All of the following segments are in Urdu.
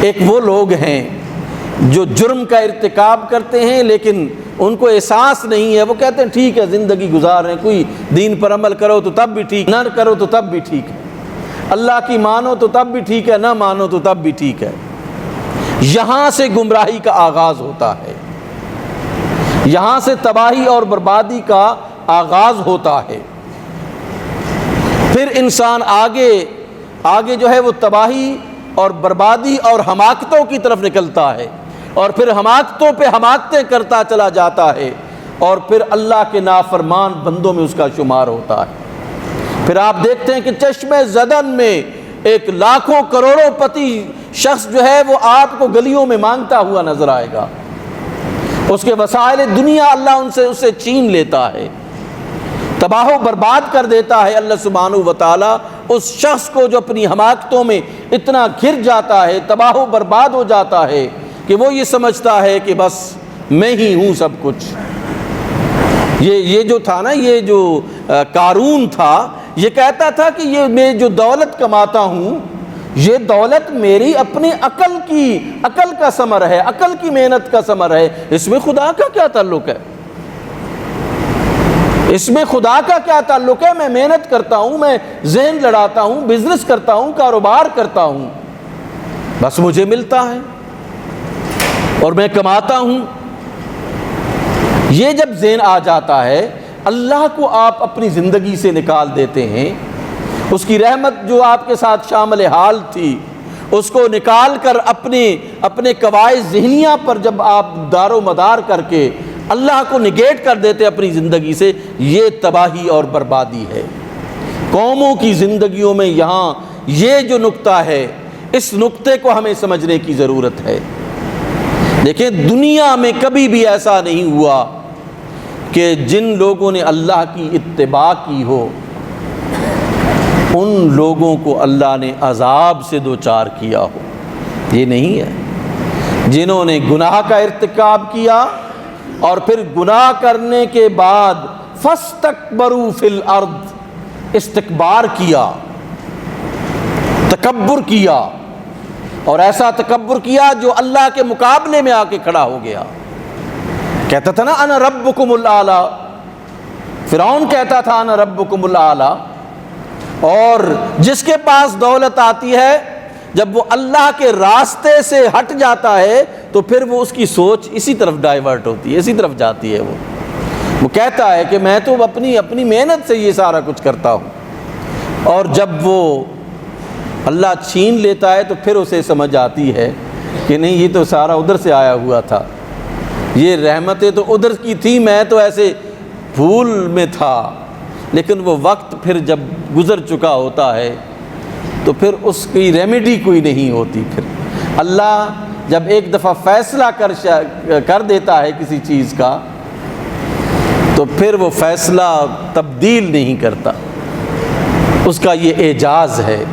ایک وہ لوگ ہیں جو جرم کا ارتکاب کرتے ہیں لیکن ان کو احساس نہیں ہے، وہ کہتے ہیں ٹھیک ہے زندگی گزار رہے ہیں، کوئی دین پر عمل کرو تو تب بھی ٹھیک، نہ کرو تو تب بھی ٹھیک ہے، اللہ کی مانو تو تب بھی ٹھیک ہے، نہ مانو تو تب بھی ٹھیک ہے۔ یہاں سے گمراہی کا آغاز ہوتا ہے، یہاں سے تباہی اور بربادی کا آغاز ہوتا ہے۔ پھر انسان آگے جو ہے وہ تباہی اور بربادی اور حماقتوں کی طرف نکلتا ہے، اور پھر حماقتوں پہ حماقتیں کرتا چلا جاتا ہے، اور پھر اللہ کے نافرمان بندوں میں اس کا شمار ہوتا ہے۔ پھر آپ دیکھتے ہیں کہ چشمِ زدن میں ایک لاکھوں کروڑوں پتی شخص جو ہے وہ آپ کو گلیوں میں مانگتا ہوا نظر آئے گا، اس کے وسائل دنیا اللہ اسے چھین لیتا ہے، تباہ و برباد کر دیتا ہے اللہ سبحانہ و تعالیٰ اس شخص کو جو اپنی حماقتوں میں اتنا گھر جاتا ہے، تباہ و برباد ہو جاتا ہے کہ وہ یہ سمجھتا ہے کہ بس میں ہی ہوں سب کچھ۔ یہ جو تھا نا، یہ جو قارون تھا، یہ کہتا تھا کہ یہ میں جو دولت کماتا ہوں یہ دولت میری اپنی عقل کا ثمر ہے، عقل کی محنت کا ثمر ہے، اس میں خدا کا کیا تعلق ہے؟ اس میں خدا کا کیا تعلق ہے؟ میں محنت کرتا ہوں، میں ذہن لڑاتا ہوں، بزنس کرتا ہوں، کاروبار کرتا ہوں، بس مجھے ملتا ہے اور میں کماتا ہوں۔ یہ جب ذہن آ جاتا ہے، اللہ کو آپ اپنی زندگی سے نکال دیتے ہیں، اس کی رحمت جو آپ کے ساتھ شامل حال تھی اس کو نکال کر اپنے قواعد ذہنیہ پر جب آپ دار و مدار کر کے اللہ کو نگیٹ کر دیتے اپنی زندگی سے، یہ تباہی اور بربادی ہے۔ قوموں کی زندگیوں میں یہاں یہ جو نقطہ ہے، اس نقطے کو ہمیں سمجھنے کی ضرورت ہے۔ دیکھیں دنیا میں کبھی بھی ایسا نہیں ہوا کہ جن لوگوں نے اللہ کی اتباع کی ہو ان لوگوں کو اللہ نے عذاب سے دوچار کیا ہو، یہ نہیں ہے۔ جنہوں نے گناہ کا ارتکاب کیا اور پھر گناہ کرنے کے بعد فاستکبروا فی الارض، استکبار کیا، تکبر کیا، اور ایسا تکبر کیا جو اللہ کے مقابلے میں آ کے کھڑا ہو گیا۔ کہتا تھا نا انا ربکم الاعلی، فرعون کہتا تھا انا ربکم الاعلی، اور جس کے پاس دولت آتی ہے جب وہ اللہ کے راستے سے ہٹ جاتا ہے تو پھر وہ اس کی سوچ اسی طرف ڈائیورٹ ہوتی ہے، اسی طرف جاتی ہے۔ وہ کہتا ہے کہ میں تو اپنی محنت سے یہ سارا کچھ کرتا ہوں، اور جب وہ اللہ چھین لیتا ہے تو پھر اسے سمجھ آتی ہے کہ نہیں یہ تو سارا ادھر سے آیا ہوا تھا، یہ رحمتیں تو ادھر کی تھی، میں تو ایسے بھول میں تھا۔ لیکن وہ وقت پھر جب گزر چکا ہوتا ہے تو پھر اس کی ریمیڈی کوئی نہیں ہوتی۔ پھر اللہ جب ایک دفعہ فیصلہ کر دیتا ہے کسی چیز کا تو پھر وہ فیصلہ تبدیل نہیں کرتا۔ اس کا یہ اعجاز ہے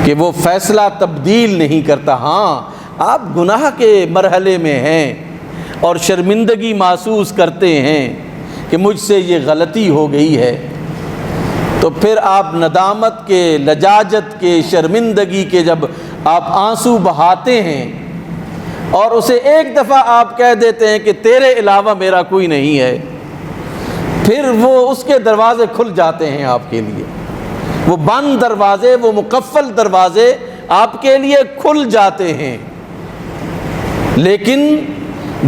کہ وہ فیصلہ تبدیل نہیں کرتا۔ ہاں آپ گناہ کے مرحلے میں ہیں اور شرمندگی محسوس کرتے ہیں کہ مجھ سے یہ غلطی ہو گئی ہے، تو پھر آپ ندامت کے، لجاجت کے، شرمندگی کے جب آپ آنسو بہاتے ہیں اور اسے ایک دفعہ آپ کہہ دیتے ہیں کہ تیرے علاوہ میرا کوئی نہیں ہے، پھر وہ اس کے دروازے کھل جاتے ہیں آپ کے لیے، وہ بند دروازے، وہ مقفل دروازے آپ کے لیے کھل جاتے ہیں۔ لیکن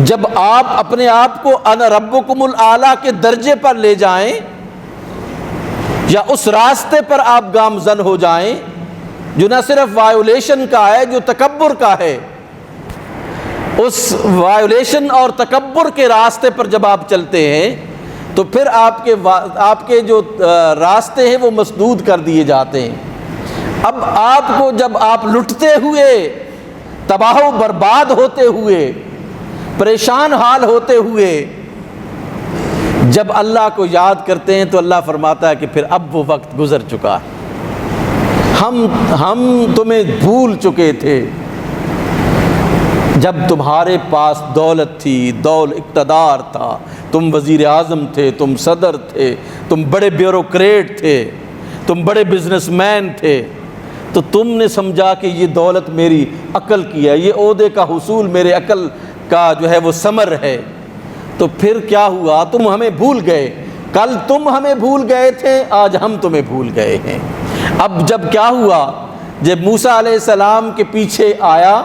جب آپ اپنے آپ کو انا ربکم الاعلی کے درجے پر لے جائیں یا اس راستے پر آپ گامزن ہو جائیں جو نہ صرف وائیولیشن کا ہے، جو تکبر کا ہے، اس وائیولیشن اور تکبر کے راستے پر جب آپ چلتے ہیں تو پھر آپ کے جو راستے ہیں وہ مسدود کر دیے جاتے ہیں۔ اب آپ کو جب آپ لٹتے ہوئے، تباہ و برباد ہوتے ہوئے، پریشان حال ہوتے ہوئے جب اللہ کو یاد کرتے ہیں تو اللہ فرماتا ہے کہ پھر اب وہ وقت گزر چکا ہے، ہم تمہیں بھول چکے تھے جب تمہارے پاس دولت تھی، اقتدار تھا، تم وزیر اعظم تھے، تم صدر تھے، تم بڑے بیوروکریٹ تھے، تم بڑے بزنس مین تھے، تو تم نے سمجھا کہ یہ دولت میری عقل کی ہے، یہ عہدے کا حصول میرے عقل کا جو ہے وہ ثمر ہے، تو پھر کیا ہوا؟ تم ہمیں بھول گئے، کل تم ہمیں بھول گئے تھے، آج ہم تمہیں بھول گئے ہیں۔ اب جب کیا ہوا؟ جب موسیٰ علیہ السلام کے پیچھے آیا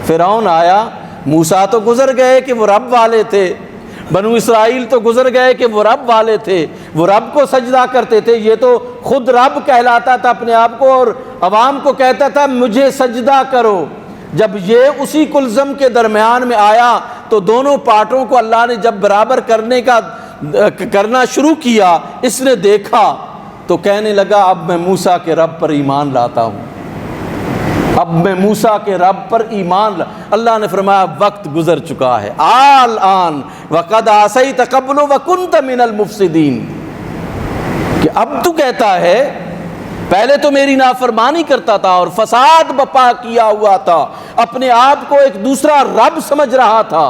فرعون، آیا، موسیٰ تو گزر گئے کہ وہ رب والے تھے، بنو اسرائیل تو گزر گئے کہ وہ رب والے تھے، وہ رب کو سجدہ کرتے تھے، یہ تو خود رب کہلاتا تھا اپنے آپ کو اور عوام کو کہتا تھا مجھے سجدہ کرو۔ جب یہ اسی کلزم کے درمیان میں آیا تو دونوں پارٹوں کو اللہ نے جب برابر کرنا شروع کیا، اس نے دیکھا تو کہنے لگا اب میں موسیٰ کے رب پر ایمان لاتا ہوں، اب میں موسیٰ کے رب پر ایمان اللہ نے فرمایا وقت گزر چکا ہے، الآن وقد عصیت قبل وکنت من المفسدین، کہ اب تو کہتا ہے پہلے تو میری نافرمانی کرتا تھا اور فساد بپا کیا ہوا تھا، اپنے آپ کو ایک دوسرا رب سمجھ رہا تھا،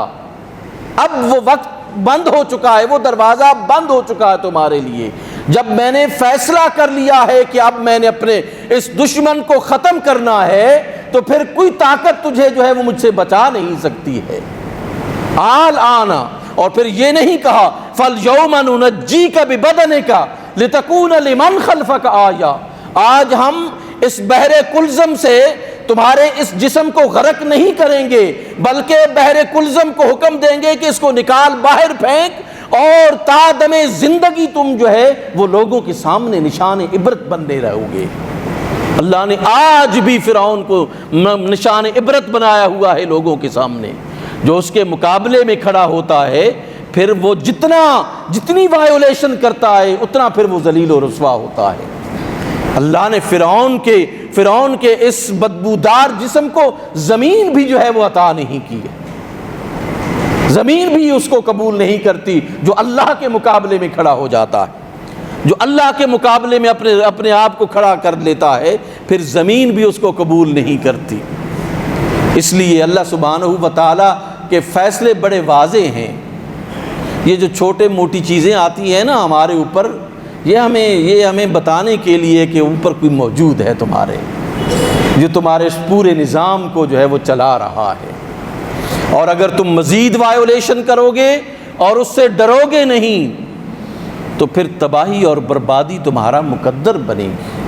اب وہ وقت بند ہو چکا ہے، وہ دروازہ بند ہو چکا ہے تمہارے لیے۔ جب میں نے فیصلہ کر لیا ہے کہ اب میں نے اپنے اس دشمن کو ختم کرنا ہے تو پھر کوئی طاقت تجھے جو ہے وہ مجھ سے بچا نہیں سکتی ہے۔ الآن، اور پھر یہ نہیں کہا فَالْيَوْمَ نُنَجِّيكَ بِبَدَنِكَ لِتَكُونَ لِمَنْ خَلْفَكَ آیَةً، آج ہم اس بحر کلزم سے تمہارے اس جسم کو غرق نہیں کریں گے بلکہ بحر کلزم کو حکم دیں گے کہ اس کو نکال باہر پھینک، اور تا دم زندگی تم جو ہے وہ لوگوں کے سامنے نشان عبرت بننے رہو گے۔ اللہ نے آج بھی فرعون کو نشان عبرت بنایا ہوا ہے لوگوں کے سامنے، جو اس کے مقابلے میں کھڑا ہوتا ہے پھر وہ جتنی وائیولیشن کرتا ہے اتنا پھر وہ ذلیل و رسوا ہوتا ہے۔ اللہ نے فرعون کے اس بدبودار جسم کو زمین بھی جو ہے وہ عطا نہیں کی ہے، زمین بھی اس کو قبول نہیں کرتی، جو اللہ کے مقابلے میں کھڑا ہو جاتا ہے، جو اللہ کے مقابلے میں اپنے آپ کو کھڑا کر لیتا ہے پھر زمین بھی اس کو قبول نہیں کرتی۔ اس لیے اللہ سبحانہ و تعالیٰ کے فیصلے بڑے واضح ہیں۔ یہ جو چھوٹے موٹی چیزیں آتی ہیں نا ہمارے اوپر، یہ ہمیں بتانے کے لیے کہ اوپر کوئی موجود ہے تمہارے، جو تمہارے اس پورے نظام کو جو ہے وہ چلا رہا ہے، اور اگر تم مزید وائیولیشن کرو گے اور اس سے ڈرو گے نہیں تو پھر تباہی اور بربادی تمہارا مقدر بنے گی۔